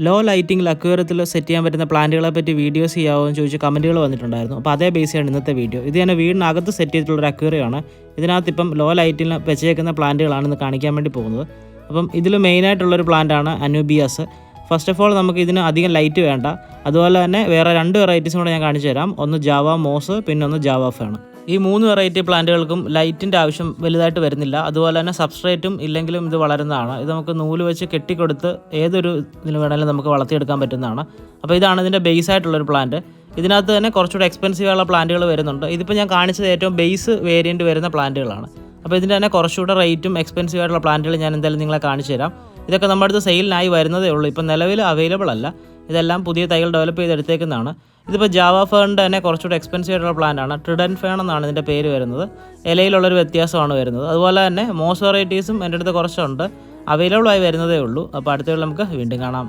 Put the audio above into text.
Law ലൈറ്റിംഗിൽ അക്വേറിയത്തിൽ set ചെയ്യാൻ പറ്റുന്ന പ്ലാന്റുകളെ പറ്റി വീഡിയോസ് ചെയ്യാമോ എന്ന് ചോദിച്ച് കമൻറ്റുകൾ വന്നിട്ടുണ്ടായിരുന്നു. അപ്പോൾ അതേ ബേസ് ചെയ്യാണ് ഇന്നത്തെ വീഡിയോ. ഇത് തന്നെ വീടിനകത്ത് സെറ്റ് ചെയ്തിട്ടുള്ളൊരു അക്വേറിയമാണ്. ഇതിനകത്ത് ഇപ്പം ലോ ലൈറ്റിൽ വെച്ചേക്കുന്ന പ്ലാന്റുകളാണ് ഇന്ന് കാണിക്കാൻ വേണ്ടി പോകുന്നത്. അപ്പം ഇതിൽ മെയിനായിട്ടുള്ളൊരു പ്ലാന്റാണ് അനൂബിയാസ്. ഫസ്റ്റ് ഓഫ് ഓൾ നമുക്ക് ഇതിന് അധികം ലൈറ്റ് വേണ്ട. അതുപോലെ തന്നെ വേറെ 2 വെറൈറ്റീസും കൂടെ ഞാൻ കാണിച്ചു തരാം. ഒന്ന് ജാവ മോസ്, പിന്നെ ഒന്ന് ജാവ ഫേൺ. ഈ 3 വെറൈറ്റി പ്ലാന്റുകൾക്കും ലൈറ്റിൻ്റെ ആവശ്യം വലുതായിട്ട് വരുന്നില്ല. അതുപോലെ തന്നെ സബ്സ്ട്രേറ്റും ഇല്ലെങ്കിലും ഇത് വളരുന്നതാണ്. ഇത് നമുക്ക് നൂല് വെച്ച് കെട്ടിക്കൊടുത്ത് ഏതൊരു ഇതിന് വേണമെങ്കിലും നമുക്ക് വളർത്തിയെടുക്കാൻ പറ്റുന്നതാണ്. അപ്പോൾ ഇതാണ് ഇതിൻ്റെ ബേസ് ആയിട്ടുള്ളൊരു പ്ലാന്റ്. ഇതിനകത്ത് തന്നെ കുറച്ചുകൂടെ എക്സ്പെൻസീവ് ആയുള്ള പ്ലാന്റുകൾ വരുന്നുണ്ട്. ഇതിപ്പോൾ ഞാൻ കാണിച്ചത് ഏറ്റവും ബേസ് വേരിയൻറ്റ് വരുന്ന പ്ലാന്റുകളാണ്. അപ്പോൾ ഇതിൻ്റെ തന്നെ കുറച്ചുകൂടെ റേറ്റും എക്സ്പെൻസീവ് ആയിട്ടുള്ള പ്ലാന്റുകൾ ഞാൻ എന്തായാലും നിങ്ങളെ കാണിച്ചു തരാം. ഇതൊക്കെ നമ്മുടെ അടുത്ത് സെയിലിനായി വരുന്നതേ ഉള്ളൂ. ഇപ്പം നിലവിൽ അവൈലബിൾ അല്ല. ഇതെല്ലാം പുതിയ തൈകൾ ഡെവലപ്പ് ചെയ്തെടുത്തേക്കുന്നതാണ്. ഇതിപ്പോൾ ജാവ ഫേണിൻ്റെ തന്നെ കുറച്ചുകൂടി എക്സ്പെൻസീവ് ആയിട്ടുള്ള പ്ലാന്റാണ്. ട്രിഡൻറ്റ് ഫേൺ എന്നാണ് ഇതിൻ്റെ പേര് വരുന്നത്. ഇലയിലുള്ളൊരു വ്യത്യാസമാണ് വരുന്നത്. അതുപോലെ തന്നെ മോസ് വെറൈറ്റീസും എൻ്റെ അടുത്ത് കുറച്ചുണ്ട്. അവൈലബിൾ ആയി വരുന്നതേ ഉള്ളൂ. അപ്പോൾ അടുത്ത നമുക്ക് വീണ്ടും കാണാം.